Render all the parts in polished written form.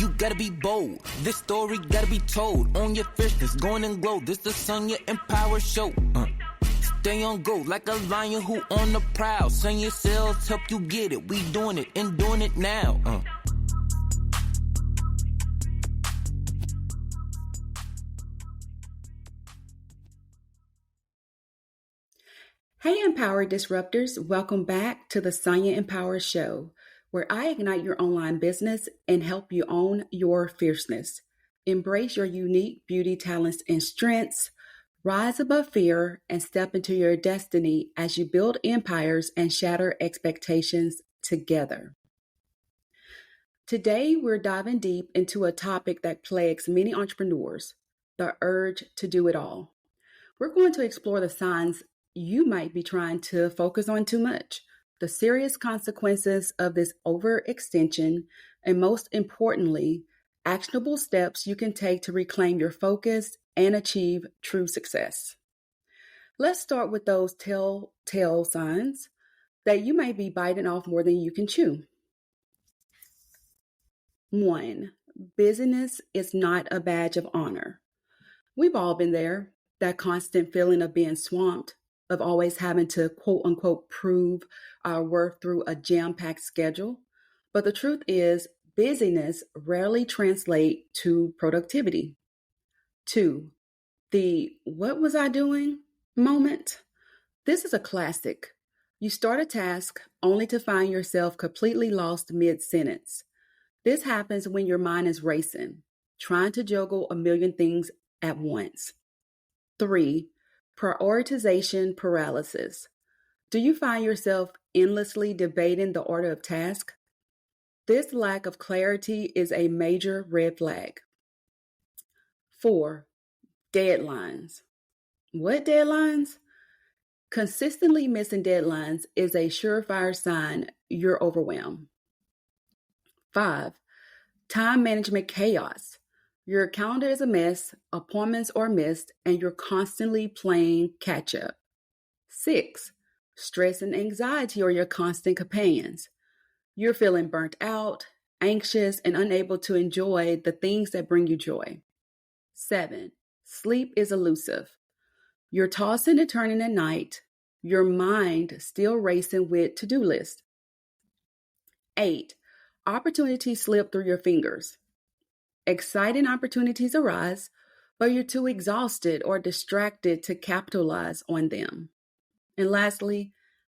You gotta be bold. This story gotta be told. On your fierceness, going and glow. This the Sonya Empower show. Stay on go like a lion who on the prowl. Send your cells, help you get it. We doing it and doing it now. Hey, Empower Disruptors. Welcome back to the Sonya Empower show, where I ignite your online business and help you own your fierceness. Embrace your unique beauty, talents, and strengths. Rise above fear and step into your destiny as you build empires and shatter expectations together. Today, we're diving deep into a topic that plagues many entrepreneurs, the urge to do it all. We're going to explore the signs you might be trying to focus on too much, the serious consequences of this overextension, and most importantly, actionable steps you can take to reclaim your focus and achieve true success. Let's start with those telltale signs that you may be biting off more than you can chew. 1. Busyness is not a badge of honor. We've all been there, that constant feeling of being swamped, of always having to quote unquote prove our worth through a jam-packed schedule. But the truth is, busyness rarely translates to productivity. 2. The "what was I doing" moment. This is a classic. You start a task only to find yourself completely lost mid-sentence. This happens when your mind is racing, trying to juggle a million things at once. 3. Prioritization paralysis. Do you find yourself endlessly debating the order of tasks? This lack of clarity is a major red flag. 4. Deadlines. What deadlines? Consistently missing deadlines is a surefire sign you're overwhelmed. 5. Time management chaos. Your calendar is a mess, appointments are missed, and you're constantly playing catch up. 6. Stress and anxiety are your constant companions. You're feeling burnt out, anxious, and unable to enjoy the things that bring you joy. 7. Sleep is elusive. You're tossing and turning at night, your mind still racing with to-do lists. 8. Opportunities slip through your fingers. Exciting opportunities arise, but you're too exhausted or distracted to capitalize on them. And lastly,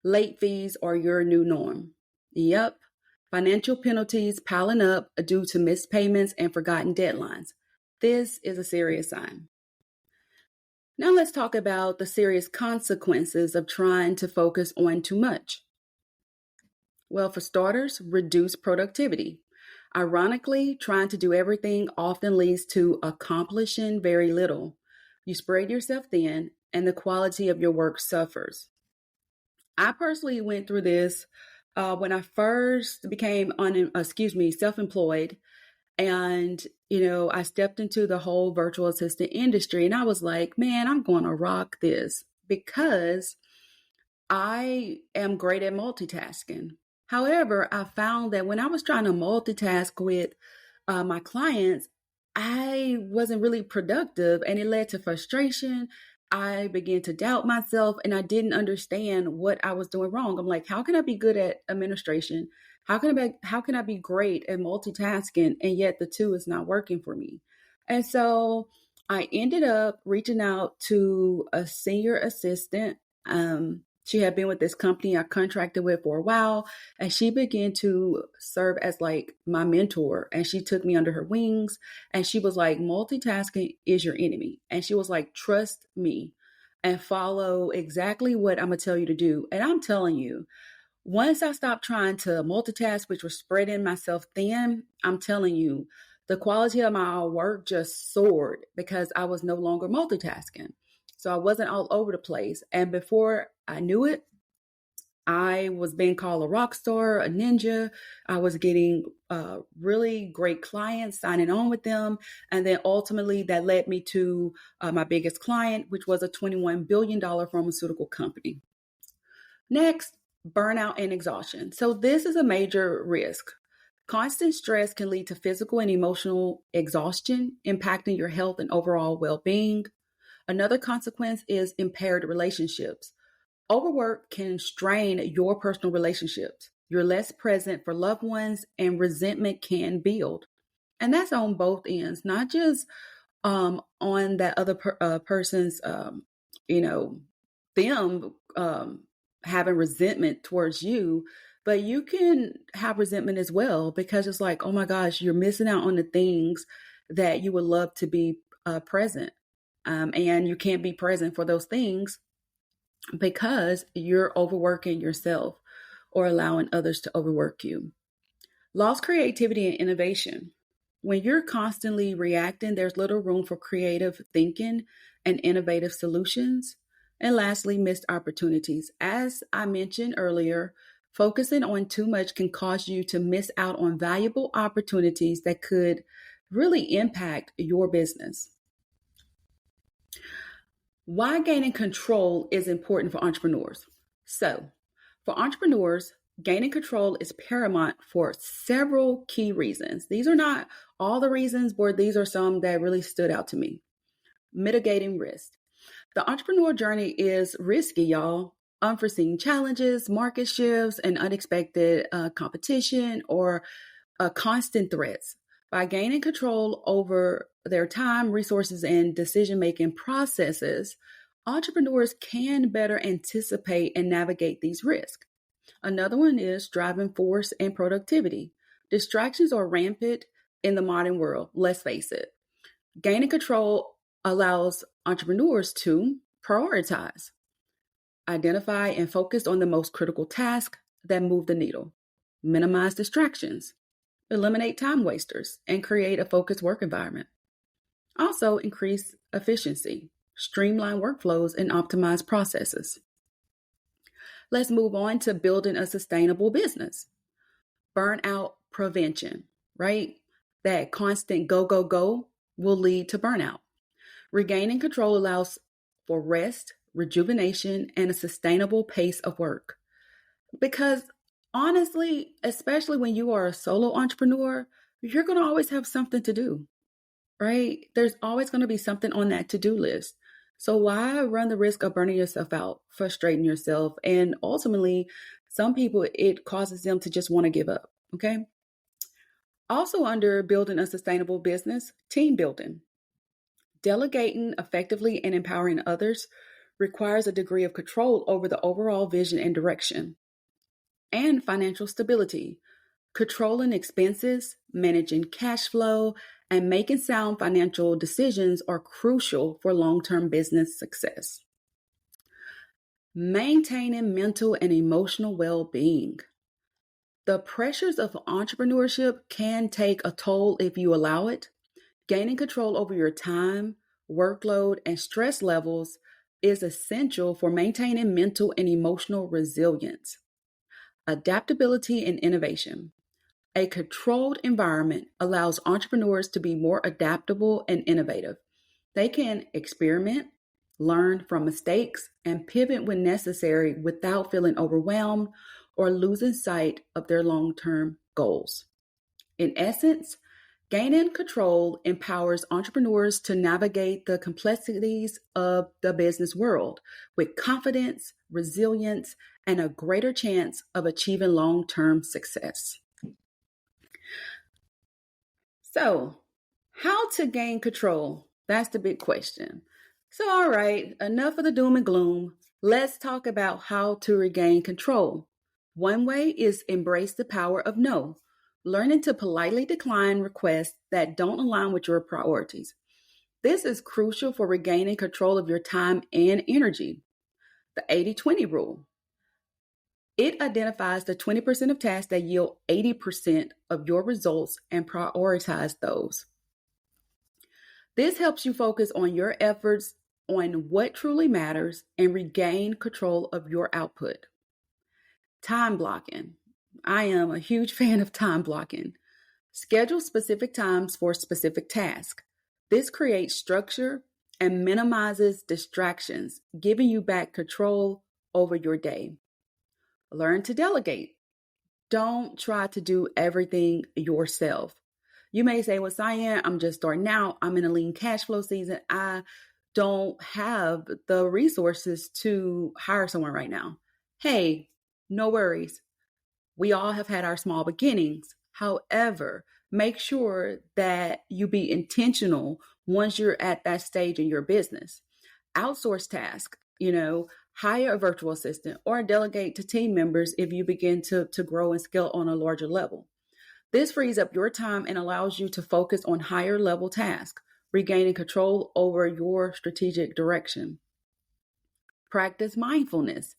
late fees are your new norm. Yep, financial penalties piling up due to missed payments and forgotten deadlines. This is a serious sign. Now let's talk about the serious consequences of trying to focus on too much. Well, for starters, reduce productivity. Ironically, trying to do everything often leads to accomplishing very little. You spread yourself thin, and the quality of your work suffers. I personally went through this when I first became self-employed, and I stepped into the whole virtual assistant industry, and I was like, man, I'm going to rock this because I am great at multitasking. However, I found that when I was trying to multitask with my clients, I wasn't really productive, and it led to frustration. I began to doubt myself, and I didn't understand what I was doing wrong. I'm like, how can I be good at administration? How can I be great at multitasking, and yet the two is not working for me? And so I ended up reaching out to a senior assistant. She had been with this company I contracted with for a while, and she began to serve as like my mentor, and she took me under her wings, and she was like, multitasking is your enemy. And she was like, trust me and follow exactly what I'm going to tell you to do. And I'm telling you, once I stopped trying to multitask, which was spreading myself thin, I'm telling you, the quality of my work just soared because I was no longer multitasking. So I wasn't all over the place. And before I knew it, I was being called a rock star, a ninja. I was getting really great clients, signing on with them. And then ultimately that led me to my biggest client, which was a $21 billion pharmaceutical company. Next, burnout and exhaustion. So this is a major risk. Constant stress can lead to physical and emotional exhaustion, impacting your health and overall well being. Another consequence is impaired relationships. Overwork can strain your personal relationships. You're less present for loved ones, and resentment can build. And that's on both ends, not just on that other person's, you know, them having resentment towards you, but you can have resentment as well because it's like, oh my gosh, you're missing out on the things that you would love to be present. And you can't be present for those things because you're overworking yourself or allowing others to overwork you. Lost creativity and innovation. When you're constantly reacting, there's little room for creative thinking and innovative solutions. And lastly, missed opportunities. As I mentioned earlier, focusing on too much can cause you to miss out on valuable opportunities that could really impact your business. Why gaining control is important for entrepreneurs. So, for entrepreneurs, gaining control is paramount for several key reasons. These are not all the reasons, but these are some that really stood out to me. Mitigating risk. The entrepreneur journey is risky, y'all. Unforeseen challenges, market shifts, and unexpected competition or constant threats. By gaining control over their time, resources, and decision making processes, entrepreneurs can better anticipate and navigate these risks. Another one is driving force and productivity. Distractions are rampant in the modern world, let's face it. Gaining control allows entrepreneurs to prioritize, identify, and focus on the most critical tasks that move the needle, minimize distractions, eliminate time wasters, and create a focused work environment. Also, increase efficiency, streamline workflows, and optimize processes. Let's move on to building a sustainable business. Burnout prevention, right? That constant go, go, go will lead to burnout. Regaining control allows for rest, rejuvenation, and a sustainable pace of work. Because honestly, especially when you are a solo entrepreneur, you're going to always have something to do, right? There's always going to be something on that to do list. So why run the risk of burning yourself out, frustrating yourself? And ultimately, some people, it causes them to just want to give up, okay? Also, under building a sustainable business, team building. Delegating effectively and empowering others requires a degree of control over the overall vision and direction. And financial stability. Controlling expenses, managing cash flow, and making sound financial decisions are crucial for long-term business success. Maintaining mental and emotional well-being. The pressures of entrepreneurship can take a toll if you allow it. Gaining control over your time, workload, and stress levels is essential for maintaining mental and emotional resilience. Adaptability and innovation. A controlled environment allows entrepreneurs to be more adaptable and innovative. They can experiment, learn from mistakes, and pivot when necessary without feeling overwhelmed or losing sight of their long-term goals. In essence, gaining control empowers entrepreneurs to navigate the complexities of the business world with confidence, resilience, and a greater chance of achieving long-term success. So, how to gain control? That's the big question. So, all right, enough of the doom and gloom. Let's talk about how to regain control. One way is embrace the power of no, learning to politely decline requests that don't align with your priorities. This is crucial for regaining control of your time and energy. The 80-20 rule. It identifies the 20% of tasks that yield 80% of your results and prioritize those. This helps you focus on your efforts on what truly matters and regain control of your output. Time blocking. I am a huge fan of time blocking. Schedule specific times for specific tasks. This creates structure and minimizes distractions, giving you back control over your day. Learn to delegate. Don't try to do everything yourself. You may say, well, Cyan, I'm just starting out. I'm in a lean cash flow season. I don't have the resources to hire someone right now. Hey, no worries. We all have had our small beginnings. However, make sure that you be intentional once you're at that stage in your business. Outsource tasks, hire a virtual assistant or delegate to team members if you begin to grow and scale on a larger level. This frees up your time and allows you to focus on higher level tasks, regaining control over your strategic direction. Practice mindfulness.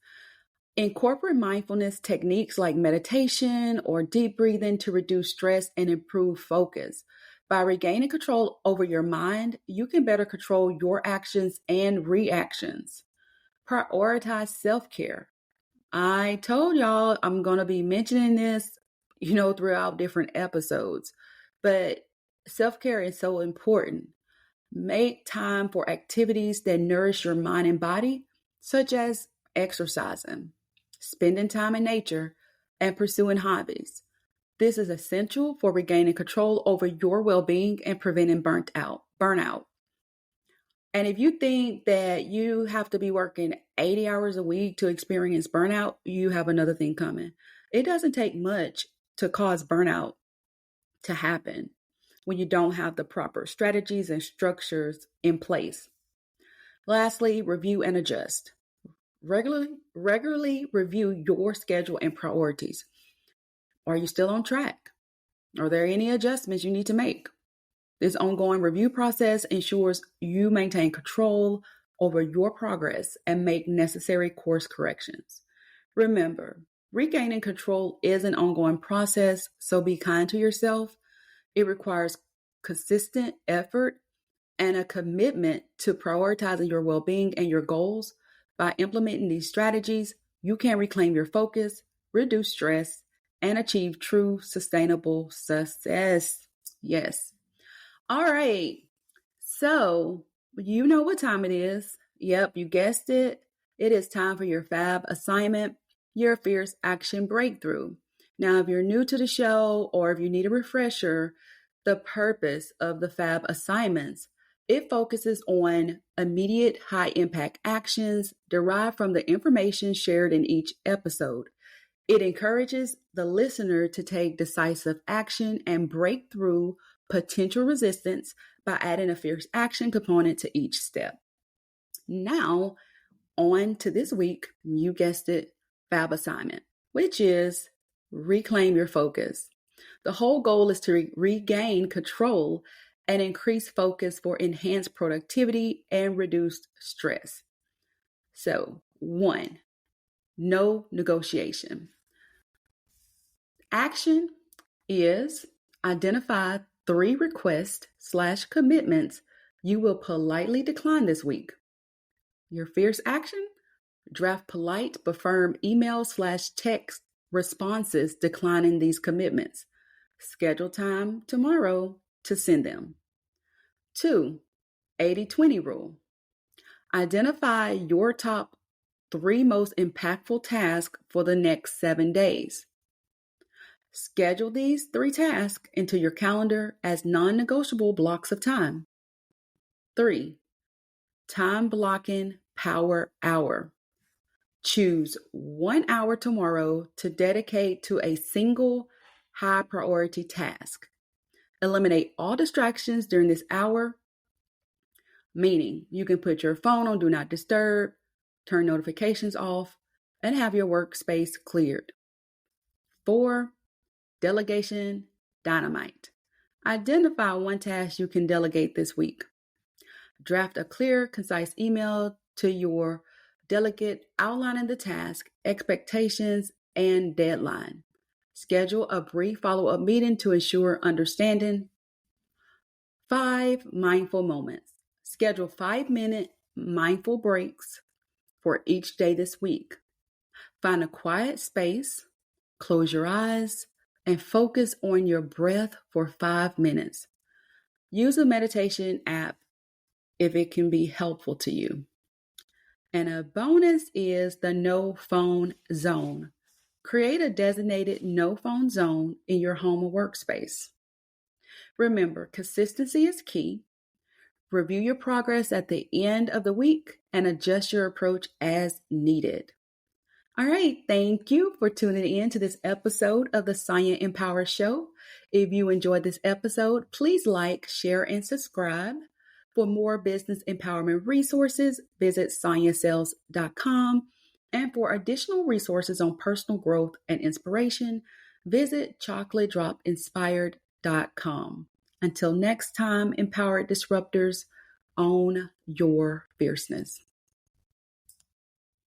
Incorporate mindfulness techniques like meditation or deep breathing to reduce stress and improve focus. By regaining control over your mind, you can better control your actions and reactions. Prioritize self-care. I told y'all I'm going to be mentioning this, throughout different episodes, but self-care is so important. Make time for activities that nourish your mind and body, such as exercising, spending time in nature, and pursuing hobbies. This is essential for regaining control over your well-being and preventing burnout. And if you think that you have to be working 80 hours a week to experience burnout, you have another thing coming. It doesn't take much to cause burnout to happen when you don't have the proper strategies and structures in place. Lastly, review and adjust. Regularly review your schedule and priorities. Are you still on track? Are there any adjustments you need to make? This ongoing review process ensures you maintain control over your progress and make necessary course corrections. Remember, regaining control is an ongoing process, so be kind to yourself. It requires consistent effort and a commitment to prioritizing your well-being and your goals. By implementing these strategies, you can reclaim your focus, reduce stress, and achieve true sustainable success. Yes. All right. So, you know what time it is. Yep, you guessed it. It is time for your FAB assignment, your Fierce Action Breakthrough. Now, if you're new to the show or if you need a refresher, the purpose of the FAB assignments, it focuses on immediate high impact actions derived from the information shared in each episode. It encourages the listener to take decisive action and break through potential resistance by adding a fierce action component to each step. Now, on to this week, you guessed it, FAB assignment, which is reclaim your focus. The whole goal is to regain control and increase focus for enhanced productivity and reduced stress. So, 1, no negotiation. Action is identify 3 requests/commitments you will politely decline this week. Your fierce action? Draft polite but firm email/text responses declining these commitments. Schedule time tomorrow to send them. 2, 80-20 rule. Identify your top 3 most impactful tasks for the next 7 days. Schedule these 3 tasks into your calendar as non-negotiable blocks of time. 3, time blocking power hour. Choose 1 hour tomorrow to dedicate to a single high priority task. Eliminate all distractions during this hour, meaning you can put your phone on do not disturb, turn notifications off, and have your workspace cleared. 4, delegation dynamite. Identify 1 task you can delegate this week. Draft a clear, concise email to your delegate outlining the task, expectations, and deadline. Schedule a brief follow-up meeting to ensure understanding. 5, mindful moments. Schedule 5-minute mindful breaks for each day this week. Find a quiet space, close your eyes, and focus on your breath for 5 minutes. Use a meditation app if it can be helpful to you. And a bonus is the no phone zone. Create a designated no phone zone in your home or workspace. Remember, consistency is key. Review your progress at the end of the week and adjust your approach as needed. All right, thank you for tuning in to this episode of the Sonya Empower Show. If you enjoyed this episode, please like, share, and subscribe. For more business empowerment resources, visit sonyasales.com. And for additional resources on personal growth and inspiration, visit chocolatedropinspired.com. Until next time, empowered disruptors, own your fierceness.